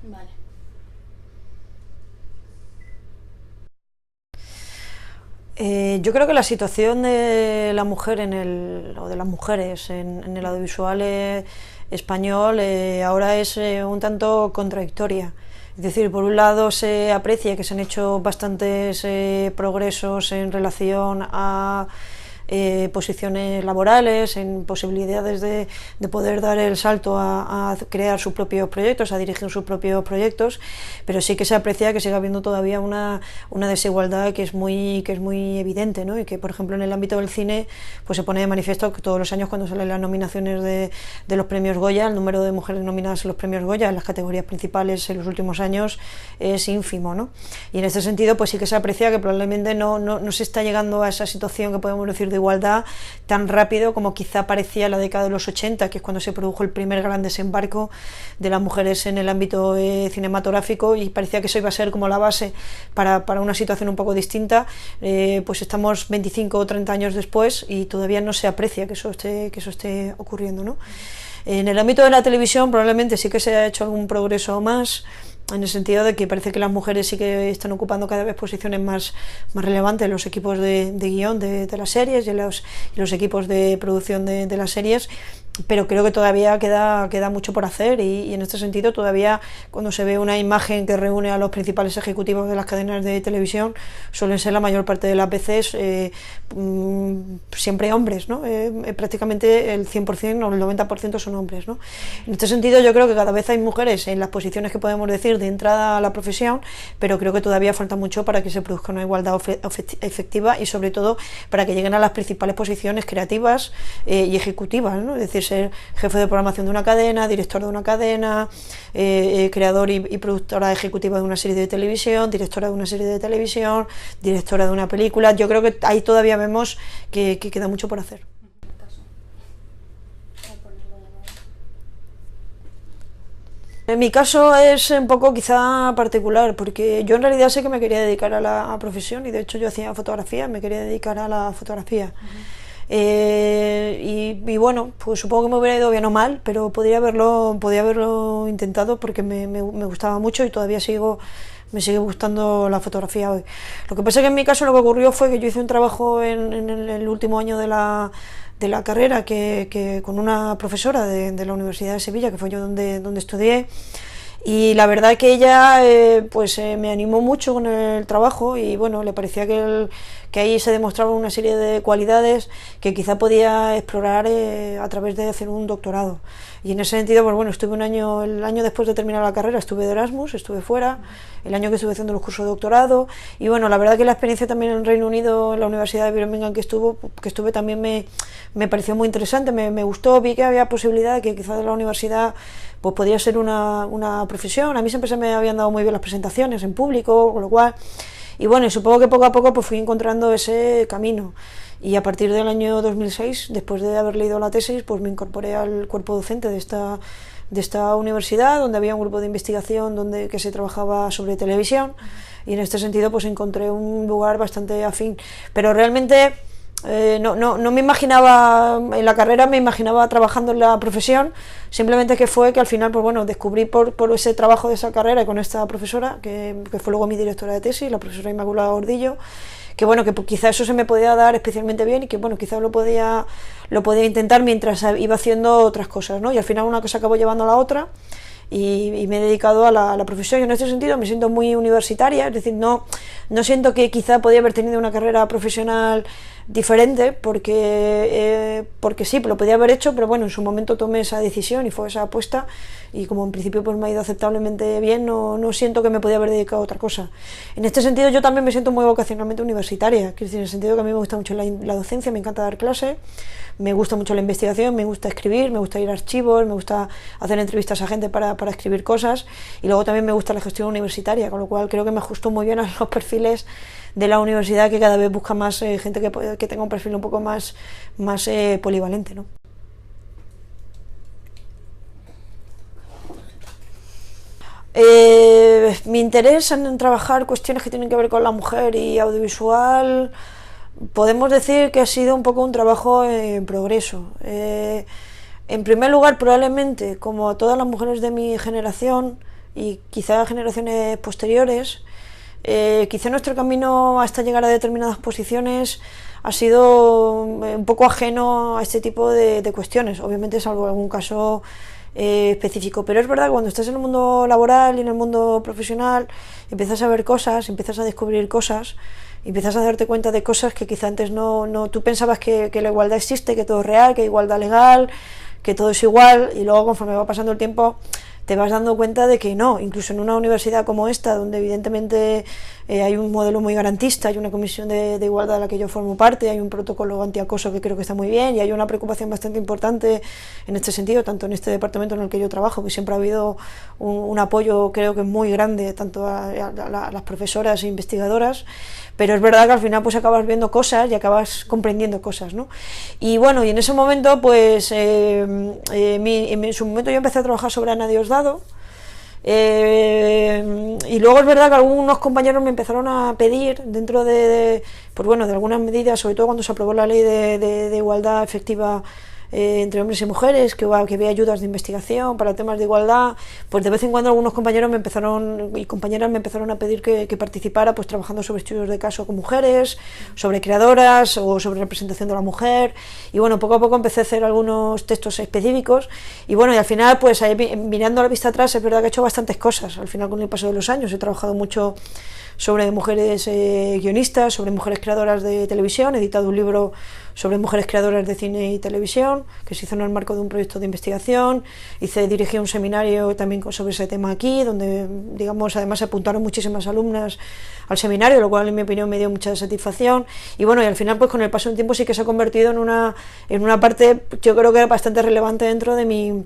Vale. Yo creo que la situación de la mujer o de las mujeres en el audiovisual español ahora es un tanto contradictoria. Es decir, por un lado se aprecia que se han hecho bastantes progresos en relación a posiciones laborales, en posibilidades de poder dar el salto a crear sus propios proyectos, a dirigir sus propios proyectos, pero sí que se aprecia que sigue habiendo todavía una desigualdad que es muy evidente, ¿no? Y que, por ejemplo, en el ámbito del cine pues se pone de manifiesto que todos los años cuando salen las nominaciones de los premios Goya, el número de mujeres nominadas en los premios Goya en las categorías principales en los últimos años es ínfimo, ¿no? Y en este sentido pues sí que se aprecia que probablemente no se está llegando a esa situación que podemos decir de igualdad tan rápido como quizá parecía en la década de los 80, que es cuando se produjo el primer gran desembarco de las mujeres en el ámbito cinematográfico, y parecía que eso iba a ser como la base para una situación un poco distinta. Pues estamos 25 o 30 años después y todavía no se aprecia que eso esté ocurriendo, ¿no? En el ámbito de la televisión probablemente sí que se ha hecho algún progreso más, en el sentido de que parece que las mujeres sí que están ocupando cada vez posiciones más relevantes en los equipos de guión de las series y en los equipos de producción de las series, pero creo que todavía queda mucho por hacer y en este sentido todavía cuando se ve una imagen que reúne a los principales ejecutivos de las cadenas de televisión suelen ser la mayor parte de las veces siempre hombres, ¿no? Prácticamente el 100% o el 90% son hombres, ¿no? En este sentido yo creo que cada vez hay mujeres en las posiciones que podemos decir de entrada a la profesión, pero creo que todavía falta mucho para que se produzca una igualdad efectiva y sobre todo para que lleguen a las principales posiciones creativas y ejecutivas, ¿no? Es decir, ser jefe de programación de una cadena, director de una cadena, creador y productora ejecutiva de una serie de televisión, directora de una serie de televisión, directora de una película. Yo creo que ahí todavía vemos que queda mucho por hacer. En mi caso es un poco quizá particular, porque yo en realidad sé que me quería dedicar a la profesión y de hecho yo hacía fotografía, me quería dedicar a la fotografía. Y bueno, pues supongo que me hubiera ido bien o mal, pero podría haberlo intentado porque me gustaba mucho y todavía me sigue gustando la fotografía hoy. Lo que pasa es que en mi caso lo que ocurrió fue que yo hice un trabajo en el último año de la carrera que con una profesora de la Universidad de Sevilla, que fue yo donde estudié, y la verdad que ella me animó mucho con el trabajo y bueno, le parecía que ahí se demostraba una serie de cualidades que quizá podía explorar a través de hacer un doctorado. Y en ese sentido, pues bueno, estuve el año después de terminar la carrera estuve de Erasmus, estuve fuera, el año que estuve haciendo los cursos de doctorado, y bueno, la verdad que la experiencia también en el Reino Unido, en la Universidad de Birmingham que estuve también me pareció muy interesante, me gustó, vi que había posibilidad de que quizás de la universidad pues podía ser una profesión. A mí siempre se me habían dado muy bien las presentaciones en público, con lo cual, y bueno, y supongo que poco a poco pues fui encontrando ese camino. Y a partir del año 2006, después de haber leído la tesis, pues me incorporé al cuerpo docente de esta universidad, donde había un grupo de investigación que se trabajaba sobre televisión, y en este sentido pues encontré un lugar bastante afín. Pero realmente no me imaginaba en la carrera, me imaginaba trabajando en la profesión, simplemente que al final pues bueno, descubrí por ese trabajo de esa carrera y con esta profesora que fue luego mi directora de tesis, la profesora Inmaculada Gordillo, que bueno, que quizá eso se me podía dar especialmente bien y que bueno, quizá lo podía intentar mientras iba haciendo otras cosas, ¿no? Y al final una cosa acabó llevando a la otra y me he dedicado a la profesión, y en este sentido me siento muy universitaria, es decir, no siento que quizá podía haber tenido una carrera profesional diferente porque sí, lo podía haber hecho, pero bueno, en su momento tomé esa decisión y fue esa apuesta, y como en principio pues me ha ido aceptablemente bien, no siento que me podía haber dedicado a otra cosa. En este sentido yo también me siento muy vocacionalmente universitaria, es decir, en el sentido que a mí me gusta mucho la docencia, me encanta dar clase, me gusta mucho la investigación, me gusta escribir, me gusta ir a archivos, me gusta hacer entrevistas a gente para escribir cosas, y luego también me gusta la gestión universitaria, con lo cual creo que me ajusto muy bien a los perfiles de la universidad, que cada vez busca más gente que tenga un perfil un poco más polivalente, ¿no? Mi interés en trabajar cuestiones que tienen que ver con la mujer y audiovisual, podemos decir que ha sido un poco un trabajo en progreso. En primer lugar, probablemente, como todas las mujeres de mi generación, y quizá generaciones posteriores, quizá nuestro camino hasta llegar a determinadas posiciones ha sido un poco ajeno a este tipo de cuestiones, obviamente salvo algún caso específico, pero es verdad que cuando estás en el mundo laboral y en el mundo profesional empiezas a ver cosas, empiezas a descubrir cosas, empiezas a darte cuenta de cosas que quizá antes no tú pensabas que la igualdad existe, que todo es real, que hay igualdad legal, que todo es igual, y luego conforme va pasando el tiempo te vas dando cuenta de que no, incluso en una universidad como esta, donde evidentemente hay un modelo muy garantista, hay una comisión de igualdad de la que yo formo parte, hay un protocolo antiacoso que creo que está muy bien, y hay una preocupación bastante importante en este sentido, tanto en este departamento en el que yo trabajo, que siempre ha habido un apoyo, creo que muy grande, tanto a las profesoras e investigadoras, pero es verdad que al final pues acabas viendo cosas y acabas comprendiendo cosas, ¿no? Y bueno, y en ese momento pues en su momento yo empecé a trabajar sobre Ana Diosdado, y luego es verdad que algunos compañeros me empezaron a pedir dentro pues bueno, de algunas medidas, sobre todo cuando se aprobó la ley de igualdad efectiva entre hombres y mujeres, que había ayudas de investigación para temas de igualdad, pues de vez en cuando algunos compañeros y compañeras me empezaron a pedir que participara pues trabajando sobre estudios de caso con mujeres, sobre creadoras o sobre representación de la mujer, y bueno, poco a poco empecé a hacer algunos textos específicos, y bueno, y al final pues ahí, mirando a la vista atrás, es verdad que he hecho bastantes cosas, al final con el paso de los años he trabajado mucho sobre mujeres guionistas, sobre mujeres creadoras de televisión, he editado un libro sobre mujeres creadoras de cine y televisión, que se hizo en el marco de un proyecto de investigación, dirigí un seminario también sobre ese tema aquí, donde, digamos, además se apuntaron muchísimas alumnas al seminario, lo cual en mi opinión me dio mucha satisfacción, y bueno, y al final pues con el paso del tiempo sí que se ha convertido en una parte, yo creo que era bastante relevante dentro de mi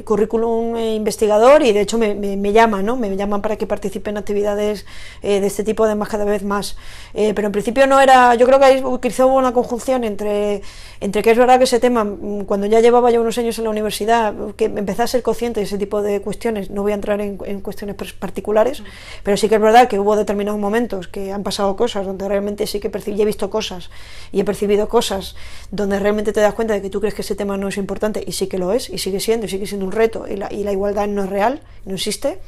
currículum investigador, y de hecho me llaman, ¿no? Me llaman para que participe en actividades de este tipo, además cada vez más, pero en principio no era, yo creo que ahí quizá hubo una conjunción entre que es verdad que ese tema, cuando ya llevaba ya unos años en la universidad, que empecé a ser consciente de ese tipo de cuestiones, no voy a entrar en cuestiones particulares, pero sí que es verdad que hubo determinados momentos que han pasado cosas donde realmente sí que he visto cosas y he percibido cosas donde realmente te das cuenta de que tú crees que ese tema no es importante, y sí que lo es, y sigue siendo un reto, y la igualdad no es real, no existe,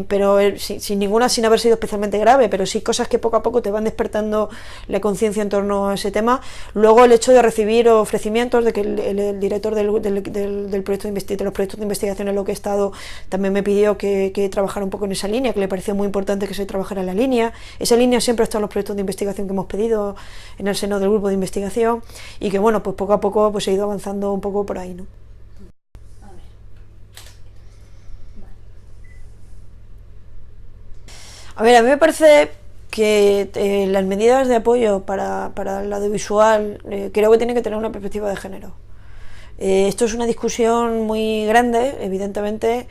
pero sin haber sido especialmente grave, pero sí cosas que poco a poco te van despertando la conciencia en torno a ese tema. Luego el hecho de recibir ofrecimientos, de que el director del proyecto de los proyectos de investigación en lo que he estado también me pidió que trabajara un poco en esa línea, que le pareció muy importante que se trabajara en la línea. Esa línea siempre está en los proyectos de investigación que hemos pedido en el seno del grupo de investigación, y que bueno, pues poco a poco pues he ido avanzando un poco por ahí, ¿no? A ver, a mí me parece que las medidas de apoyo para el audiovisual creo que tienen que tener una perspectiva de género. Esto es una discusión muy grande, evidentemente,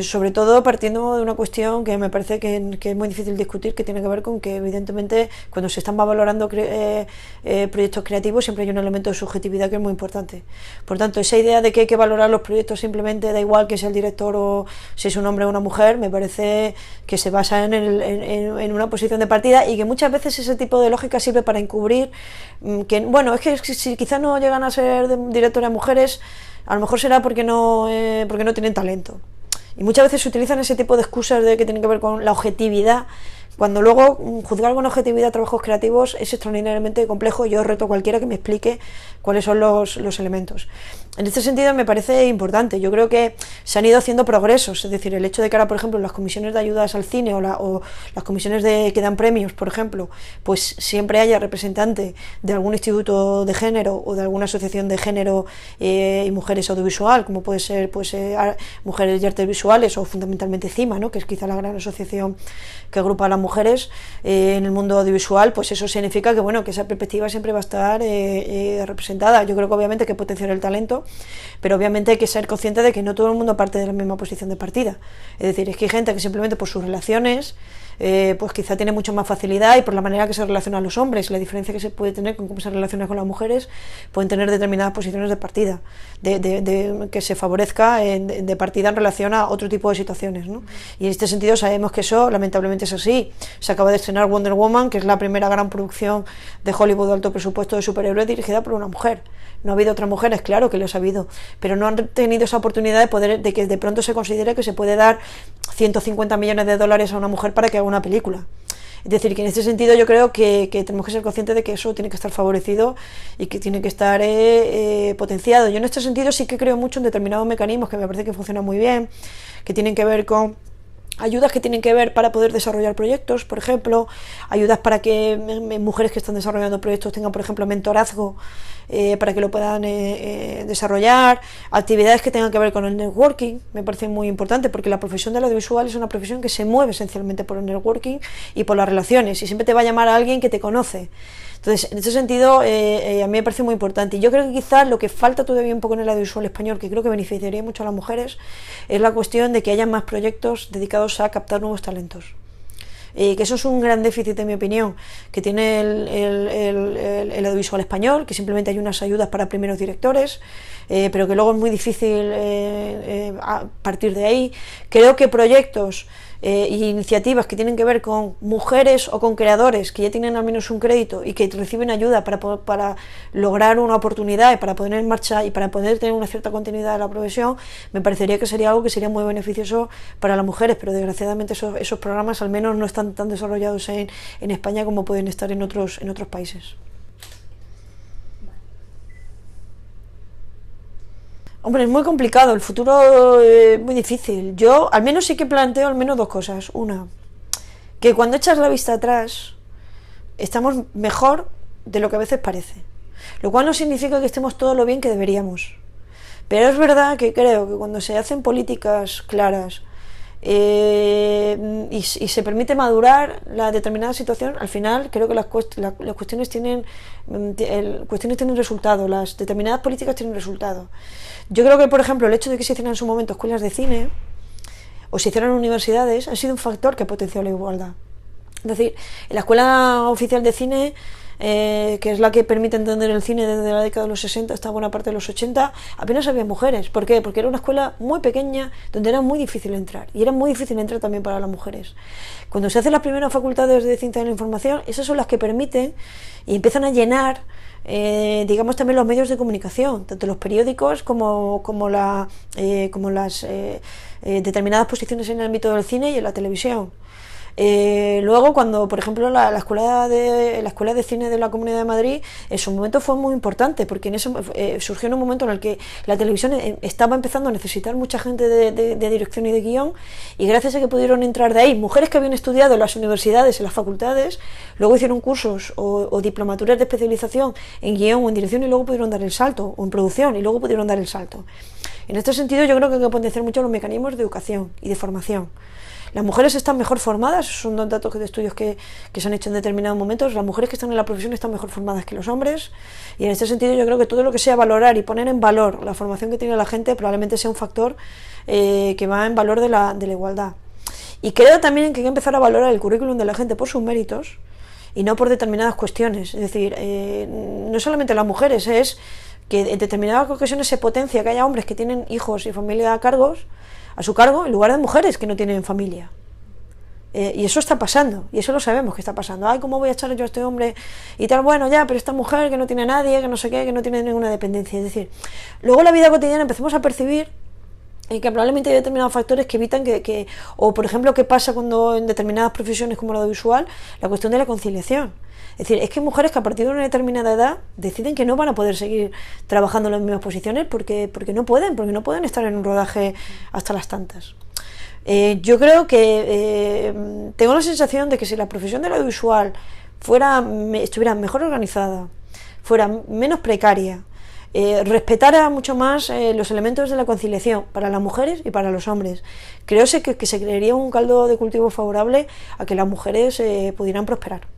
sobre todo partiendo de una cuestión que me parece que es muy difícil discutir, que tiene que ver con que evidentemente cuando se están valorando proyectos creativos siempre hay un elemento de subjetividad que es muy importante. Por tanto, esa idea de que hay que valorar los proyectos simplemente da igual que sea el director o si es un hombre o una mujer, me parece que se basa en una posición de partida, y que muchas veces ese tipo de lógica sirve para encubrir que, bueno, es que si quizás no llegan a ser directoras mujeres, a lo mejor será porque no tienen talento. Y muchas veces se utilizan ese tipo de excusas que tienen que ver con la objetividad, cuando luego juzgar con objetividad trabajos creativos es extraordinariamente complejo. Yo reto a cualquiera que me explique cuáles son los elementos. En este sentido me parece importante, yo creo que se han ido haciendo progresos, es decir, el hecho de que ahora, por ejemplo, las comisiones de ayudas al cine o las comisiones que dan premios, por ejemplo, pues siempre haya representante de algún instituto de género o de alguna asociación de género y mujeres audiovisual, como puede ser Mujeres y Artes Visuales, o fundamentalmente CIMA, ¿no? Que es quizá la gran asociación que agrupa a las mujeres en el mundo audiovisual. Pues eso significa que, bueno, que esa perspectiva siempre va a estar representada. Yo creo que obviamente hay que potenciar el talento, pero obviamente hay que ser consciente de que no todo el mundo parte de la misma posición de partida. Es decir, es que hay gente que simplemente por sus relaciones pues quizá tiene mucho más facilidad, y por la manera que se relacionan los hombres, la diferencia que se puede tener con cómo se relaciona con las mujeres, pueden tener determinadas posiciones de partida, que se favorezca de partida en relación a otro tipo de situaciones, ¿no? Y en este sentido sabemos que eso lamentablemente es así. Se acaba de estrenar Wonder Woman, que es la primera gran producción de Hollywood de alto presupuesto de superhéroes dirigida por una mujer. No ha habido otras mujeres, claro que los ha habido, pero no han tenido esa oportunidad de que de pronto se considere que se puede dar 150 millones de dólares a una mujer para que haga una película. Es decir, que en este sentido yo creo que tenemos que ser conscientes de que eso tiene que estar favorecido y que tiene que estar potenciado. Yo en este sentido sí que creo mucho en determinados mecanismos que me parece que funcionan muy bien, que tienen que ver con ayudas que tienen que ver para poder desarrollar proyectos, por ejemplo, ayudas para que mujeres que están desarrollando proyectos tengan, por ejemplo, mentorazgo para que lo puedan desarrollar, actividades que tengan que ver con el networking, me parece muy importante porque la profesión del audiovisual es una profesión que se mueve esencialmente por el networking y por las relaciones, y siempre te va a llamar a alguien que te conoce. Entonces, en ese sentido, a mí me parece muy importante. Y yo creo que quizás lo que falta todavía un poco en el audiovisual español, que creo que beneficiaría mucho a las mujeres, es la cuestión de que haya más proyectos dedicados a captar nuevos talentos. Que eso es un gran déficit, en mi opinión, que tiene el audiovisual español, que simplemente hay unas ayudas para primeros directores, pero que luego es muy difícil a partir de ahí. Creo que proyectos e iniciativas que tienen que ver con mujeres o con creadores que ya tienen al menos un crédito y que reciben ayuda para lograr una oportunidad y para poner en marcha y para poder tener una cierta continuidad de la profesión, me parecería que sería algo que sería muy beneficioso para las mujeres, pero desgraciadamente esos programas al menos no están tan desarrollados en España como pueden estar en otros países. Hombre, es muy complicado, el futuro es muy difícil. Yo al menos sí que planteo al menos dos cosas. Una, que cuando echas la vista atrás estamos mejor de lo que a veces parece, lo cual no significa que estemos todo lo bien que deberíamos. Pero es verdad que creo que cuando se hacen políticas claras y se permite madurar la determinada situación, al final creo que las cuestiones tienen resultado, las determinadas políticas tienen resultado. Yo creo que, por ejemplo, el hecho de que se hicieran en su momento escuelas de cine o se hicieran universidades ha sido un factor que ha potenciado la igualdad. Es decir, en la Escuela Oficial de Cine, que es la que permite entender el cine desde la década de los 60 hasta buena parte de los 80, apenas había mujeres. ¿Por qué? Porque era una escuela muy pequeña donde era muy difícil entrar, y era muy difícil entrar también para las mujeres. Cuando se hacen las primeras facultades de Ciencia de la Información, esas son las que permiten y empiezan a llenar digamos también los medios de comunicación, tanto los periódicos como las determinadas posiciones en el ámbito del cine y en la televisión. Luego, cuando por ejemplo la escuela de cine de la Comunidad de Madrid, en su momento fue muy importante, porque surgió en un momento en el que la televisión estaba empezando a necesitar mucha gente de dirección y de guión, y gracias a que pudieron entrar de ahí mujeres que habían estudiado en las universidades, en las facultades, luego hicieron cursos o diplomaturas de especialización en guión o en dirección, y luego pudieron dar el salto, o en producción, y luego pudieron dar el salto. En este sentido, yo creo que hay que potenciar mucho los mecanismos de educación y de formación. Las mujeres están mejor formadas, son dos datos de estudios que se han hecho en determinados momentos. Las mujeres que están en la profesión están mejor formadas que los hombres, y en este sentido yo creo que todo lo que sea valorar y poner en valor la formación que tiene la gente probablemente sea un factor que va en valor de la igualdad. Y creo también que hay que empezar a valorar el currículum de la gente por sus méritos y no por determinadas cuestiones. Es decir, no solamente las mujeres, es que en determinadas ocasiones se potencia que haya hombres que tienen hijos y familia a su cargo en lugar de mujeres que no tienen familia. Y eso está pasando, y eso lo sabemos que está pasando. Ay, ¿cómo voy a echar yo a este hombre? Y tal, bueno, ya, pero esta mujer que no tiene nadie, que no sé qué, que no tiene ninguna dependencia. Es decir, luego en la vida cotidiana empezamos a percibir que probablemente hay determinados factores que evitan o por ejemplo, qué pasa cuando en determinadas profesiones como la audiovisual, la cuestión de la conciliación. Es decir, es que hay mujeres que a partir de una determinada edad deciden que no van a poder seguir trabajando en las mismas posiciones porque no pueden estar en un rodaje hasta las tantas. Yo creo que tengo la sensación de que si la profesión del audiovisual estuviera mejor organizada, fuera menos precaria, respetara mucho más los elementos de la conciliación para las mujeres y para los hombres, creo que se crearía un caldo de cultivo favorable a que las mujeres pudieran prosperar.